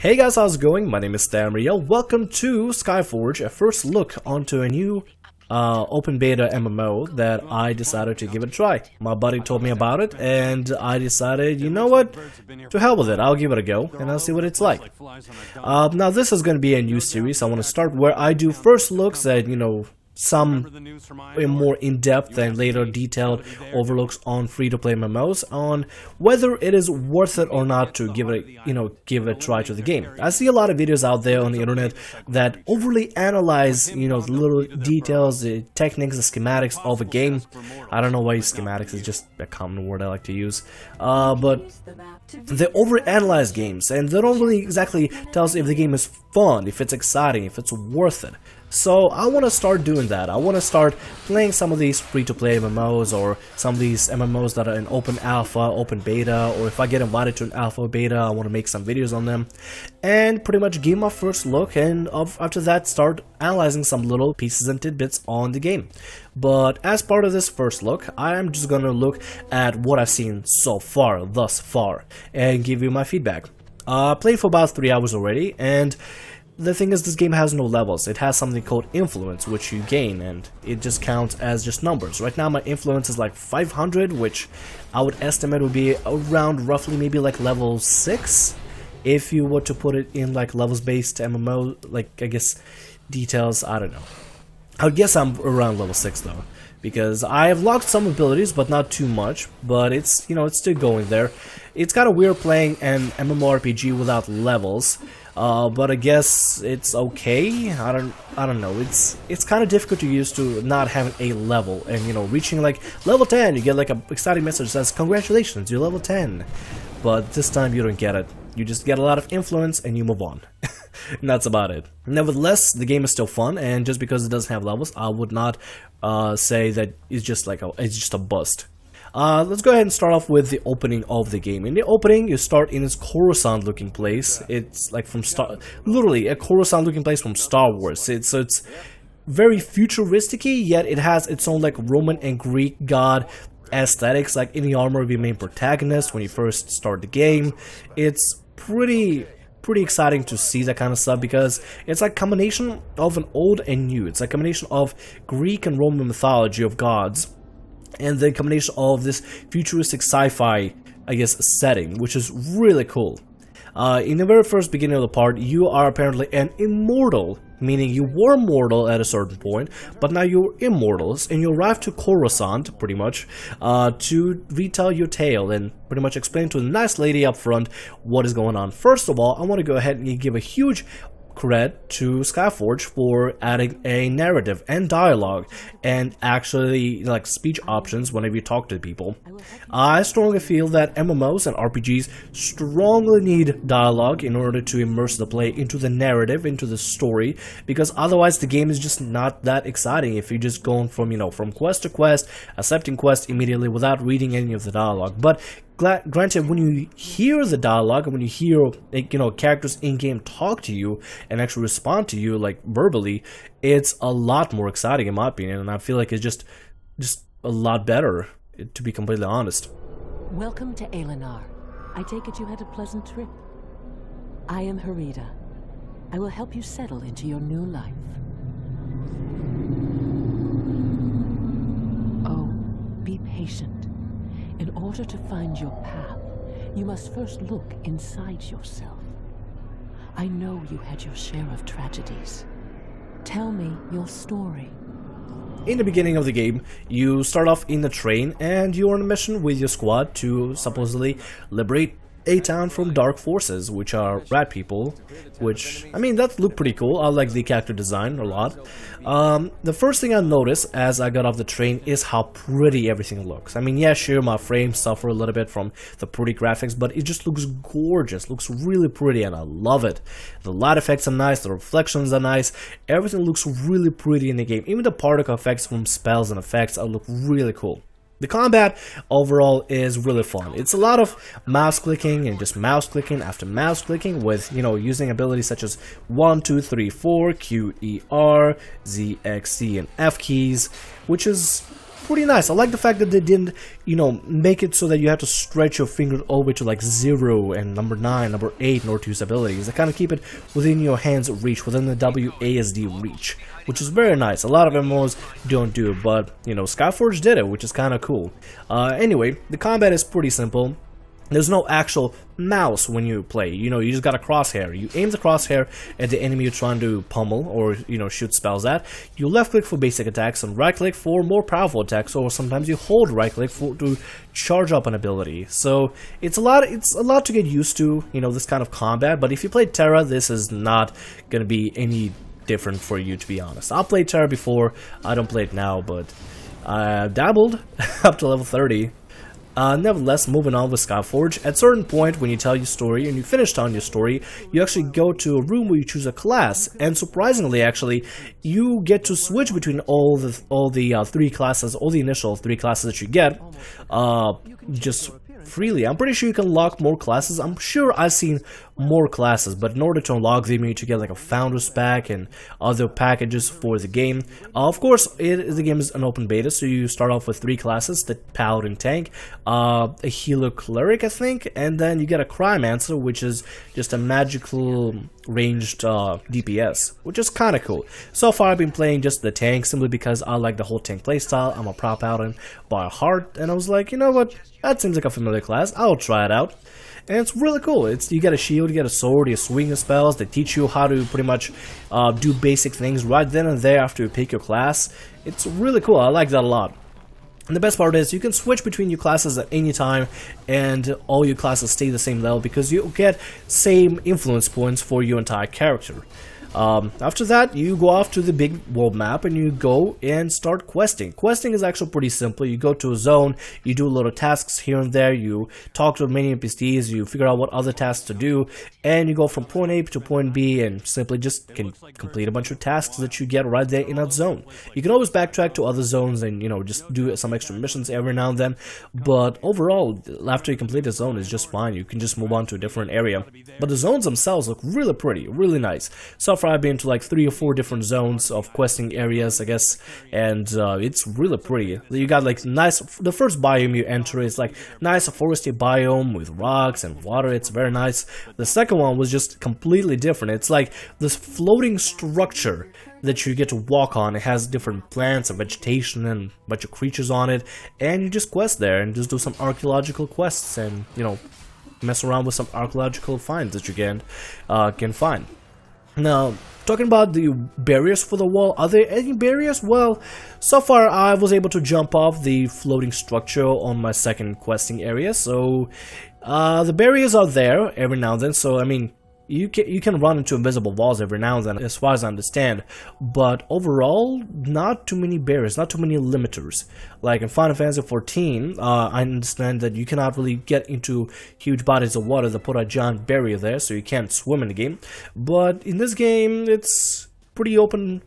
Hey guys, how's it going? My name is Stamriel. Welcome to Skyforge, a first look onto a new open beta MMO that I decided to give it a try. My buddy told me about it and I decided, you know what, to hell with it, I'll give it a go and I'll see what it's like. Now this is going to be a new series. I want to start where I do first looks at, some more in-depth and later detailed overlooks on free-to-play MMOs on whether it is worth it or not to give it a try to the game. I see a lot of videos out there on the internet that overly analyze the little details, the techniques, the schematics of a game. I don't know why schematics is just a common word I like to use, but they overanalyze games and they don't really exactly tell us if the game is fun, if it's exciting, if it's worth it. So I want to start doing that. I want to start playing some of these free-to-play MMOs or some of these MMOs that are in open alpha, open beta, or if I get invited to an alpha or beta, I want to make some videos on them and pretty much give my first look, and after that start analyzing some little pieces and tidbits on the game. But as part of this first look, I am just going to look at what I've seen so far, thus far, and give you my feedback. I played for about 3 hours already, and the thing is, this game has no levels. It has something called influence, which you gain, and it just counts as just numbers. Right now my influence is like 500, which I would estimate would be around roughly maybe like level 6, if you were to put it in like levels based MMO, like I guess details, I don't know. I would guess I'm around level 6 though, because I have locked some abilities but not too much, but it's it's still going there. It's kind of weird playing an MMORPG without levels. But I guess it's okay. I don't know. It's kind of difficult to use to not having a level, and reaching like level 10, you get like a exciting message that says congratulations, you're level 10. But this time you don't get it. You just get a lot of influence and you move on. And that's about it. Nevertheless, the game is still fun, and just because it doesn't have levels, I would not say that it's just like it's just a bust. Let's go ahead and start off with the opening of the game. In the opening, you start in this Coruscant looking place. It's like from literally a Coruscant looking place from Star Wars. It's very futuristic-y, yet it has its own like Roman and Greek god aesthetics, like in the armor of your main protagonist when you first start the game. It's pretty exciting to see that kind of stuff, because it's like a combination of an old and new. It's like a combination of Greek and Roman mythology of gods, and the combination of this futuristic sci-fi, I guess, setting, which is really cool. In the very first beginning of the part, you are apparently an immortal, meaning you were mortal at a certain point, but now you're immortals, and you arrive to Coruscant, pretty much, to retell your tale and pretty much explain to the nice lady up front what is going on. First of all, I want to go ahead and give a huge credit to Skyforge for adding a narrative and dialogue and actually like speech options whenever you talk to people. I strongly feel that MMOs and RPGs strongly need dialogue in order to immerse the player into the narrative, into the story, because otherwise the game is just not that exciting if you're just going from from quest to quest, accepting quests immediately without reading any of the dialogue. But granted, when you hear the dialogue and when you hear characters in-game talk to you and actually respond to you like verbally, it's a lot more exciting in my opinion, and I feel like it's just a lot better, to be completely honest. Welcome to Alinar. I take it you had a pleasant trip. I am Harida. I will help you settle into your new life. Oh, be patient. In order to find your path, you must first look inside yourself. I know you had your share of tragedies. Tell me your story. In the beginning of the game, you start off in the train and you're on a mission with your squad to supposedly liberate a town from dark forces, which are rat people, which, I mean, that looked pretty cool. I like the character design a lot. The first thing I noticed as I got off the train is how pretty everything looks. I mean, yeah, sure, my frames suffer a little bit from the pretty graphics, but it just looks gorgeous, looks really pretty, and I love it. The light effects are nice, the reflections are nice, everything looks really pretty in the game. Even the particle effects from spells and effects look really cool. The combat overall is really fun. It's a lot of mouse clicking and just mouse clicking after mouse clicking with, using abilities such as 1, 2, 3, 4, Q, E, R, Z, X, C, and F keys, which is pretty nice. I like the fact that they didn't, you know, make it so that you have to stretch your fingers all the way to like 0 and number 9, number 8 in order to use abilities. They kind of keep it within your hand's reach, within the WASD reach, which is very nice. A lot of MMOs don't do it, but, you know, Skyforge did it, which is kind of cool. Anyway, the combat is pretty simple. There's no actual mouse when you play, you know, you just got a crosshair. You aim the crosshair at the enemy you're trying to pummel or, you know, shoot spells at. You left click for basic attacks and right click for more powerful attacks, or sometimes you hold right click to charge up an ability. So it's a lot to get used to, you know, this kind of combat. But if you played Terra, this is not gonna be any different for you, to be honest. I played Terra before, I don't play it now, but I dabbled up to level 30. Nevertheless, moving on with Skyforge, at a certain point when you tell your story and you finish telling your story, you actually go to a room where you choose a class, and surprisingly actually, you get to switch between all the three classes, all the initial 3 classes that you get, just freely. I'm pretty sure you can unlock more classes. I'm sure I've seen more classes, but in order to unlock them, you need to get like a founder's pack and other packages for the game. Of course, the game is an open beta, so you start off with 3 classes: the paladin tank, a healer cleric, I think, and then you get a cryomancer, which is just a magical ranged DPS, which is kind of cool. So far I've been playing just the tank simply because I like the whole tank playstyle. I'm a pro paladin by heart, and I was like, you know what, that seems like a familiar class, I'll try it out. And it's really cool. You get a shield, you get a sword, you swing the spells. They teach you how to pretty much do basic things right then and there after you pick your class. It's really cool. I like that a lot. And the best part is you can switch between your classes at any time, and all your classes stay the same level because you get same influence points for your entire character. After that, you go off to the big world map and you go and start questing. Questing is actually pretty simple. You go to a zone, you do a lot of tasks here and there, you talk to many NPCs, you figure out what other tasks to do, and you go from point A to point B and simply just can complete a bunch of tasks that you get right there in that zone. You can always backtrack to other zones and, you know, just do some extra missions every now and then, but overall, after you complete the zone, it's just fine. You can just move on to a different area. But the zones themselves look really pretty, really nice. So far I've been to like 3 or 4 different zones of questing areas, I guess, and it's really pretty. You got like nice, the first biome you enter is like nice foresty biome with rocks and water. It's very nice. The second one was just completely different. It's like this floating structure that you get to walk on. It has different plants and vegetation and a bunch of creatures on it, and you just quest there and just do some archaeological quests and, you know, mess around with some archaeological finds that you can find. Now, talking about the barriers for the wall, are there any barriers? Well, so far I was able to jump off the floating structure on my second questing area, so the barriers are there every now and then, so I mean, you can run into invisible walls every now and then, as far as I understand, but overall, not too many barriers, not too many limiters. Like in Final Fantasy XIV, I understand that you cannot really get into huge bodies of water that put a giant barrier there, so you can't swim in the game. But in this game, it's pretty open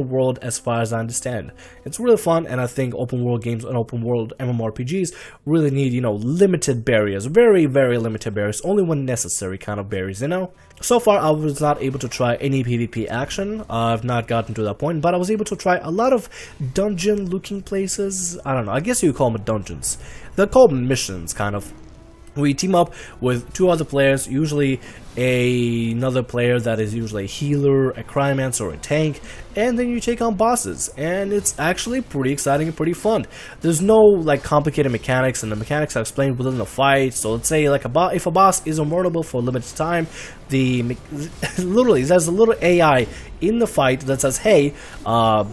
world as far as I understand. It's really fun, and I think open world games and open world MMORPGs really need, you know, limited barriers, very, very limited barriers, only when necessary kind of barriers, you know? So far, I was not able to try any PvP action. I've not gotten to that point, but I was able to try a lot of dungeon-looking places. I don't know, I guess you call them dungeons. They're called missions, kind of. We team up with 2 other players, usually another player that is usually a healer, a cryomancer, or a tank, and then you take on bosses, and it's actually pretty exciting and pretty fun. There's no like complicated mechanics, and the mechanics are explained within the fight. So let's say like if a boss is invulnerable for a limited time, literally there's a little AI in the fight that says, hey,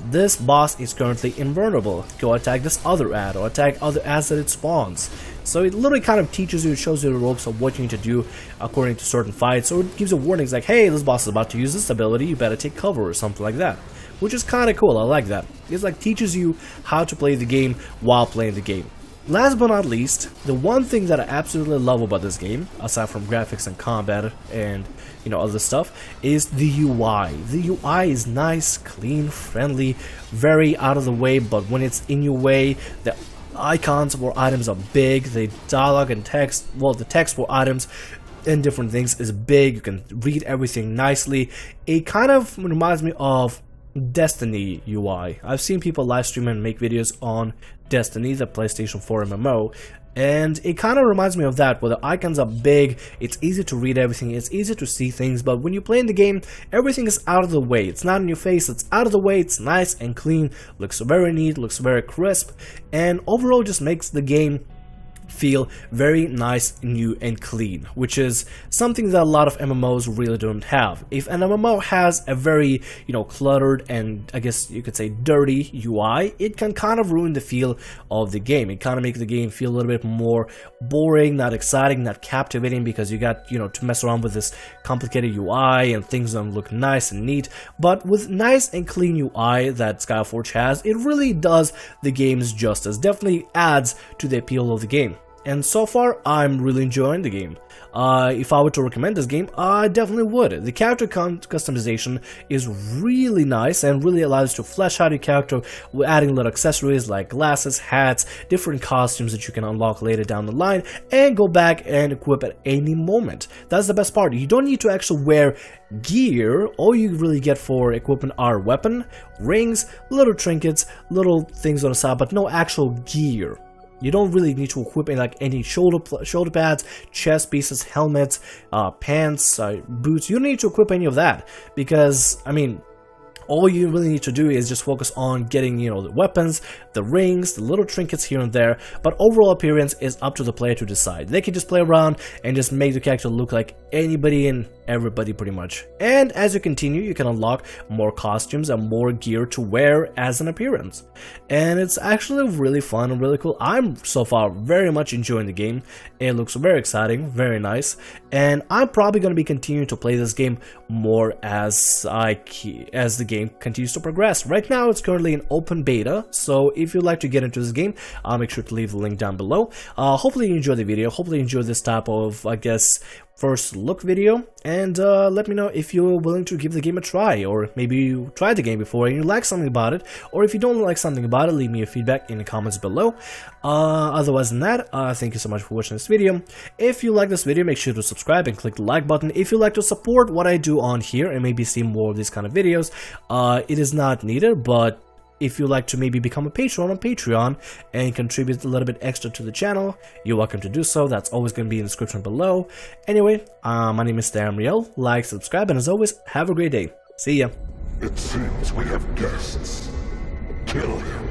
this boss is currently invulnerable, go attack this other ad, or attack other ads that it spawns. So it literally kind of teaches you, it shows you the ropes of what you need to do according to certain fights. So it gives you warnings like, hey, this boss is about to use this ability, you better take cover or something like that. Which is kind of cool, I like that. It's like teaches you how to play the game while playing the game. Last but not least, the one thing that I absolutely love about this game, aside from graphics and combat and, you know, other stuff, is the UI. The UI is nice, clean, friendly, very out of the way, but when it's in your way, the icons for items are big, the dialogue and text, well, the text for items and different things is big, you can read everything nicely. It kind of reminds me of Destiny UI. I've seen people live stream and make videos on Destiny, the PlayStation 4 MMO, and it kind of reminds me of that, where the icons are big, it's easy to read everything, it's easy to see things, but when you play in the game, everything is out of the way. It's not in your face, it's out of the way, it's nice and clean, looks very neat, looks very crisp, and overall just makes the game feel very nice, new, and clean, which is something that a lot of MMOs really don't have. If an MMO has a very, cluttered and I guess you could say dirty UI, it can kind of ruin the feel of the game. It kind of makes the game feel a little bit more boring, not exciting, not captivating, because you got, to mess around with this complicated UI and things don't look nice and neat. But with nice and clean UI that Skyforge has, it really does the game's justice, definitely adds to the appeal of the game. And so far, I'm really enjoying the game. If I were to recommend this game, I definitely would. The character customization is really nice and really allows you to flesh out your character with adding little accessories like glasses, hats, different costumes that you can unlock later down the line, and go back and equip at any moment. That's the best part. You don't need to actually wear gear. All you really get for equipment are weapon, rings, little trinkets, little things on the side, but no actual gear. You don't really need to equip any shoulder pads, chest pieces, helmets, pants, boots. You don't need to equip any of that, because, all you really need to do is just focus on getting, the weapons, the rings, the little trinkets here and there, but overall appearance is up to the player to decide. They can just play around and just make the character look like anybody and everybody pretty much. And as you continue, you can unlock more costumes and more gear to wear as an appearance. And it's actually really fun and really cool. I'm so far very much enjoying the game. It looks very exciting, very nice, and I'm probably going to be continuing to play this game more as the game continues to progress. Right now it's currently in open beta, so if you'd like to get into this game, I'll make sure to leave the link down below. Hopefully you enjoy the video, hopefully you enjoy this type of, first look video, and let me know if you're willing to give the game a try, or maybe you tried the game before and you like something about it, or if you don't like something about it, leave me your feedback in the comments below. Otherwise than that, thank you so much for watching this video. If you like this video, make sure to subscribe and click the like button. If you'd like to support what I do on here and maybe see more of these kind of videos, it is not needed, but if you'd like to maybe become a patron on Patreon and contribute a little bit extra to the channel, you're welcome to do so. That's always going to be in the description below. Anyway, my name is RavenProDesign. Like, subscribe, and as always, have a great day. See ya. It seems we have guests. Kill him.